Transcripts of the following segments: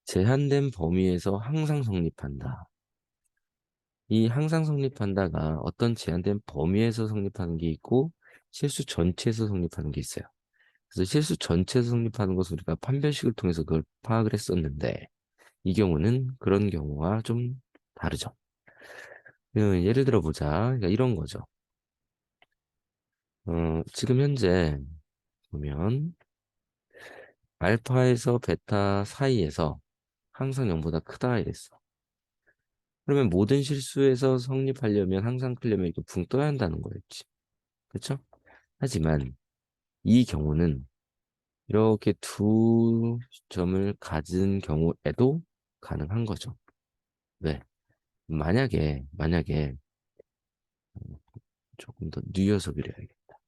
제한된 범위에서 항상 성립한다. 이 항상 성립한다가 어떤 제한된 범위에서 성립하는 게 있고 실수 전체에서 성립하는 게 있어요. 그래서 실수 전체에서 성립하는 것을 우리가 판별식을 통해서 그걸 파악을 했었는데 이 경우는 그런 경우와 좀 다르죠. 예를 들어 보자. 그러니까 이런 거죠. 지금 현재 보면 알파에서 베타 사이에서 항상 0보다 크다 이랬어. 그러면 모든 실수에서 성립하려면 항상 크려면 이렇게 붕 떠야 한다는 거였지. 그렇죠? 하지만 이 경우는 이렇게 두 점을 가진 경우에도 가능한 거죠. 왜? 만약에 조금 더 뉘어서 그려야겠다.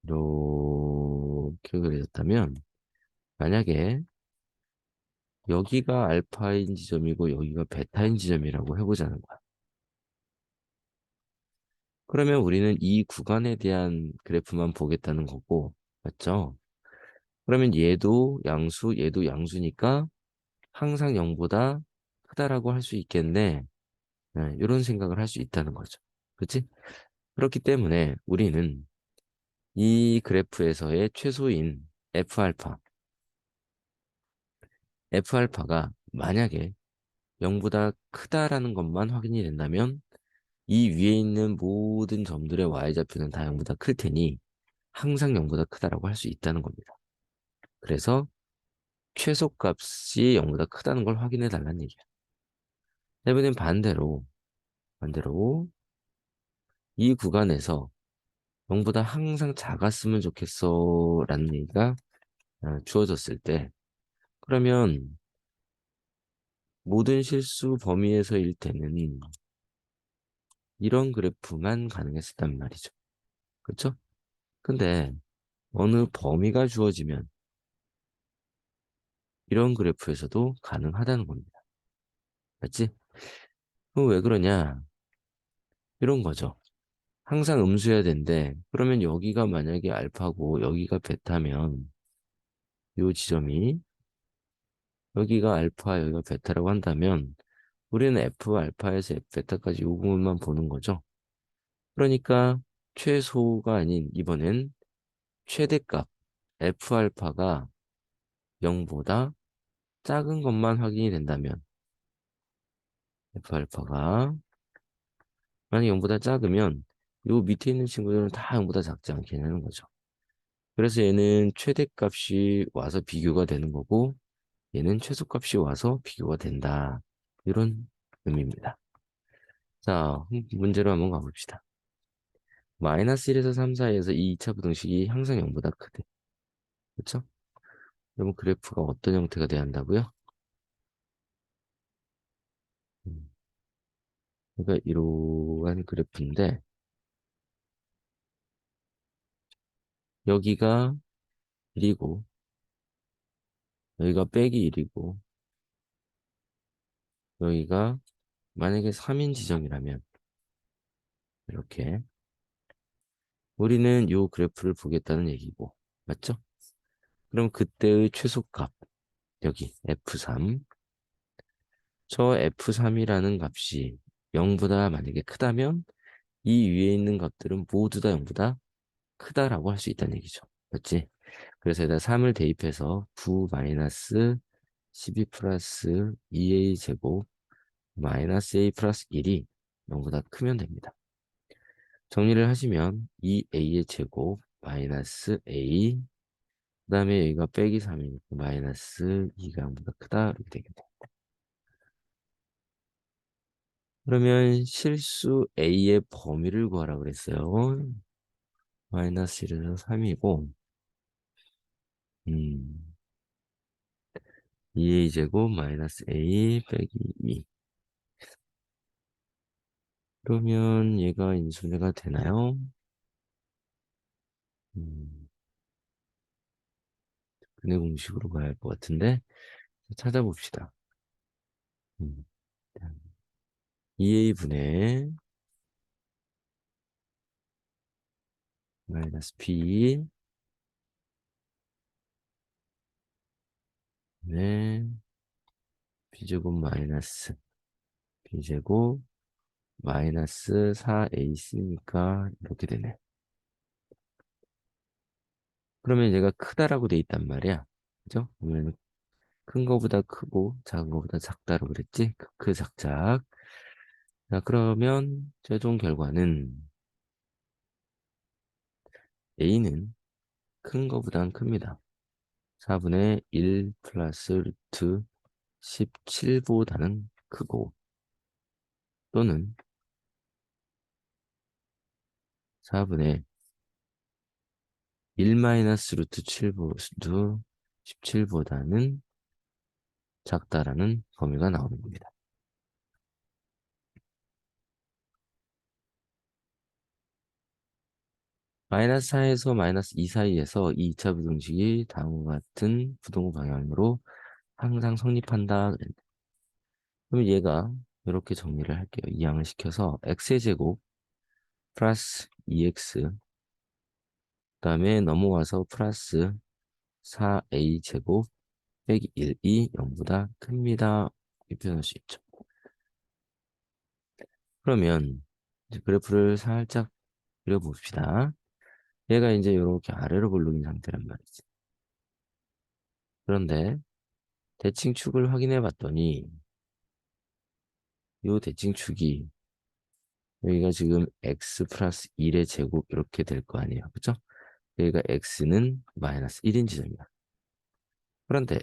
이렇게 그려졌다면 만약에 여기가 알파인 지점이고 여기가 베타인 지점이라고 해보자는 거야. 그러면 우리는 이 구간에 대한 그래프만 보겠다는 거고, 맞죠? 그러면 얘도 양수니까 항상 0보다 크다라고 할 수 있겠네. 네, 이런 생각을 할 수 있다는 거죠. 그치? 그렇기 때문에 우리는 이 그래프에서의 최소인 F알파, F알파가 만약에 0보다 크다라는 것만 확인이 된다면 이 위에 있는 모든 점들의 y좌표는 다 0보다 클 테니 항상 0보다 크다라고 할 수 있다는 겁니다. 그래서 최소값이 0보다 크다는 걸 확인해 달라는 얘기야. 이번엔 반대로 이 구간에서 0보다 항상 작았으면 좋겠어 라는 얘기가 주어졌을 때 그러면 모든 실수 범위에서일 때는 이런 그래프만 가능했었단 말이죠. 그렇죠? 근데 어느 범위가 주어지면 이런 그래프에서도 가능하다는 겁니다. 맞지? 그럼 왜 그러냐? 이런 거죠. 항상 음수여야 되는데 그러면 여기가 만약에 알파고 여기가 베타면 이 지점이 여기가 알파 여기가 베타라고 한다면 우리는 F 알파에서 F 베타까지 이 부분만 보는 거죠. 그러니까 최소가 아닌 이번엔 최대값 F 알파가 0보다 작은 것만 확인이 된다면 F 알파가 만약 0보다 작으면 요 밑에 있는 친구들은 다 0보다 작지 않게 되는 거죠. 그래서 얘는 최대값이 와서 비교가 되는 거고 얘는 최소값이 와서 비교가 된다. 이런 의미입니다. 자, 문제로 한번 가봅시다. 마이너스 1에서 3 사이에서 이 2차 부등식이 항상 0보다 크대. 그렇죠? 그러면 그래프가 어떤 형태가 돼야 한다고요? 음, 그러니까 이러한 그래프인데 여기가 1이고 여기가 빼기 1이고 여기가 만약에 3인 지점이라면 이렇게 우리는 이 그래프를 보겠다는 얘기고 맞죠? 그럼 그때의 최소값 여기 F3 저 F3이라는 값이 0보다 만약에 크다면 이 위에 있는 값들은 모두 다 0보다 크다라고 할 수 있다는 얘기죠. 맞지? 그래서 여기다 3을 대입해서 9 마이너스 12 플러스 2a 제곱 마이너스 a 플러스 1이 0보다 크면 됩니다. 정리를 하시면 2a의 제곱 마이너스 a 그 다음에 여기가 빼기 3이니까 마이너스 2가 0보다 크다 이렇게 되겠네. 그러면 실수 a의 범위를 구하라 그랬어요. 마이너스 1에서 3이고 2a 제곱 마이너스 a 빼기 2 그러면 얘가 인수분해가 되나요? 음, 분해 공식으로 가야 할 것 같은데 찾아봅시다. 음, 2a 분의 마이너스 b 네 b제곱 마이너스 b제곱 마이너스 4ac니까 이렇게 되네. 그러면 얘가 크다라고 돼 있단 말이야. 그죠? 그러면 큰 거보다 크고 작은 거보다 작다라고 그랬지? 크 작작. 자, 그러면 최종 결과는 a는 큰 거보단 큽니다. 4분의 1 플러스 루트 17보다는 크고 또는 4분의 1 마이너스 루트 17보다는 작다라는 범위가 나오는 겁니다. 마이너스 4에서 마이너스 2 사이에서 이 2차 부등식이 다음과 같은 부동 방향으로 항상 성립한다. 그럼 얘가 이렇게 정리를 할게요. 이항을 시켜서 x의 제곱 플러스 2x 그다음에 넘어와서 플러스 4a 제곱 빼기 1이 0보다 큽니다. 이렇게 표현할 수 있죠. 그러면 이제 그래프를 살짝 그려봅시다. 얘가 이제 이렇게 아래로 볼록인 상태란 말이지. 그런데 대칭축을 확인해 봤더니 이 대칭축이 여기가 지금 x 플러스 1의 제곱 이렇게 될 거 아니에요. 그죠? 여기가 x는 마이너스 1인 지점이야. 그런데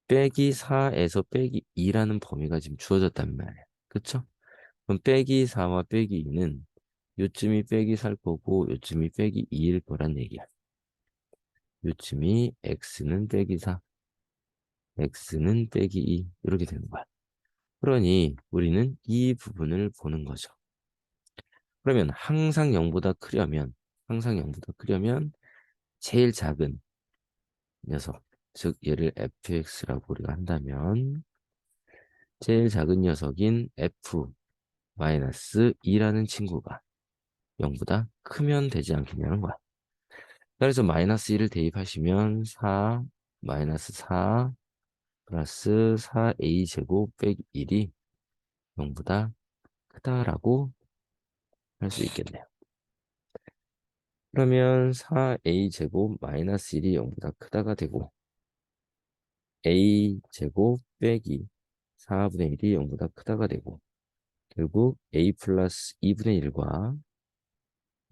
빼기 4에서 빼기 2라는 범위가 지금 주어졌단 말이야. 그쵸? 그럼 빼기 4와 빼기 2는 요쯤이 빼기 4일 거고 요쯤이 빼기 2일 거란 얘기야. 요쯤이 x는 빼기 4, x는 빼기 2 이렇게 되는 거야. 그러니 우리는 이 부분을 보는 거죠. 그러면 항상 0보다 크려면 제일 작은 녀석, 즉 얘를 fx라고 우리가 한다면 제일 작은 녀석인 f-2라는 친구가 0보다 크면 되지 않겠냐는 거야. 그래서 마이너스 1을 대입하시면 4 마이너스 4 플러스 4a 제곱 빼기 1이 0보다 크다라고 할 수 있겠네요. 그러면 4a 제곱 마이너스 1이 0보다 크다가 되고 a 제곱 빼기 4분의 1이 0보다 크다가 되고 결국 a 플러스 2분의 1과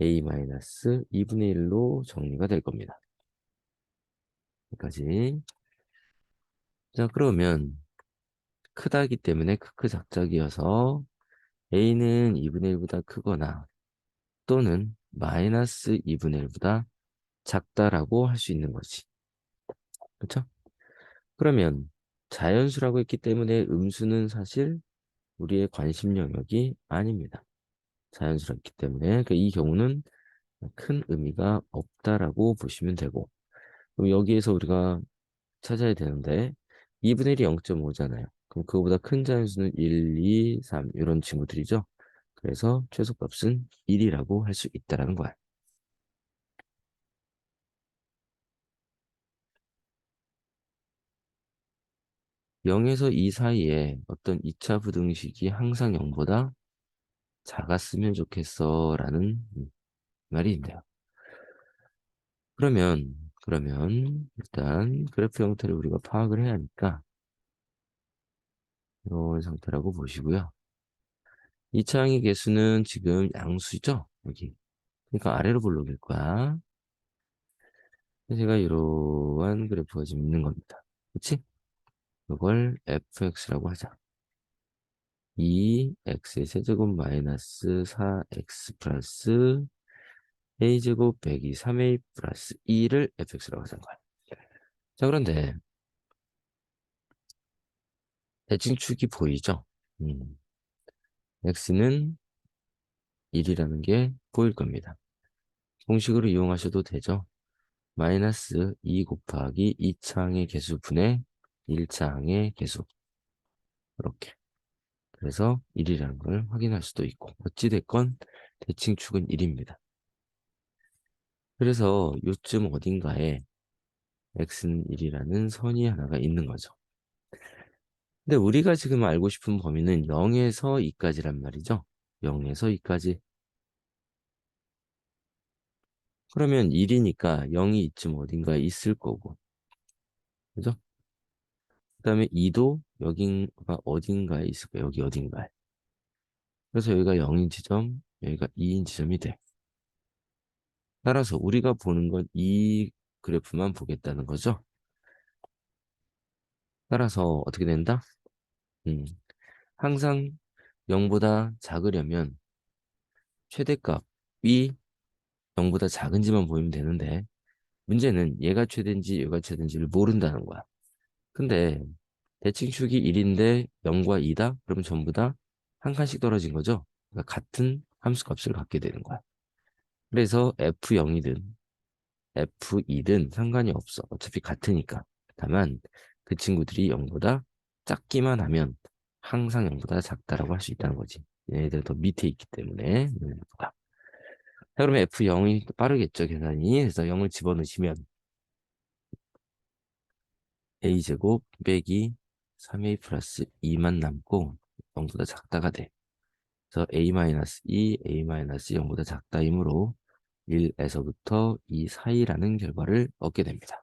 a 마이너스 2분의 1로 정리가 될 겁니다. 여기까지. 자, 그러면 크다기 때문에 크크 작작이어서 a는 2분의 1보다 크거나 또는 마이너스 2분의 1보다 작다라고 할 수 있는 거지. 그렇죠? 그러면 자연수라고 했기 때문에 음수는 사실 우리의 관심 영역이 아닙니다. 자연수였기 때문에 그러니까 이 경우는 큰 의미가 없다라고 보시면 되고 그럼 여기에서 우리가 찾아야 되는데 2분의 1이 0.5잖아요. 그럼 그거보다 큰 자연수는 1, 2, 3 이런 친구들이죠. 그래서 최소값은 1이라고 할 수 있다라는 거야. 0에서 2 사이에 어떤 2차 부등식이 항상 0보다 작았으면 좋겠어 라는 말이 있네요. 그러면 일단 그래프 형태를 우리가 파악을 해야 하니까 이런 상태라고 보시고요. 2차항의 개수는 지금 양수죠? 여기. 그러니까 아래로 볼록일 거야. 제가 이러한 그래프가 지금 있는 겁니다. 그치? 이걸 fx라고 하자. 2x의 세제곱 마이너스 4x 플러스 a제곱 빼기 3a 플러스 2를 fx라고 하자는 거야. 자, 그런데 대칭축이 보이죠? x는 1이라는 게 보일 겁니다. 공식으로 이용하셔도 되죠? 마이너스 2 곱하기 2차항의 개수 분의 1차항의 개수. 이렇게. 그래서 1이라는 걸 확인할 수도 있고 어찌됐건 대칭축은 1입니다. 그래서 요쯤 어딘가에 x는 1이라는 선이 하나가 있는 거죠. 근데 우리가 지금 알고 싶은 범위는 0에서 2까지란 말이죠. 0에서 2까지. 그러면 1이니까 0이 이쯤 어딘가에 있을 거고. 그죠? 그다음에 2도 여긴가 어딘가에 있을 거예요. 여기 어딘가에. 그래서 여기가 0인 지점, 여기가 2인 지점이 돼. 따라서 우리가 보는 건 이 그래프만 보겠다는 거죠. 따라서 어떻게 된다? 음, 항상 0보다 작으려면 최대값이 0보다 작은지만 보이면 되는데 문제는 얘가 최대인지 얘가 최대인지를 모른다는 거야. 근데 대칭축이 1인데 0과 2다? 그러면 전부 다 한 칸씩 떨어진 거죠. 그러니까 같은 함수값을 갖게 되는 거야. 그래서 F0이든 F2든 상관이 없어. 어차피 같으니까. 다만 그 친구들이 0보다 작기만 하면 항상 0보다 작다라고 할 수 있다는 거지. 얘네들 더 밑에 있기 때문에. 자, 그러면 F0이 빠르겠죠, 계산이. 그래서 0을 집어넣으시면 a제곱 빼기 3a 플러스 2만 남고 0보다 작다가 돼. 그래서 a-2, a-0보다 작다이므로 1에서부터 2 사이라는 결과를 얻게 됩니다.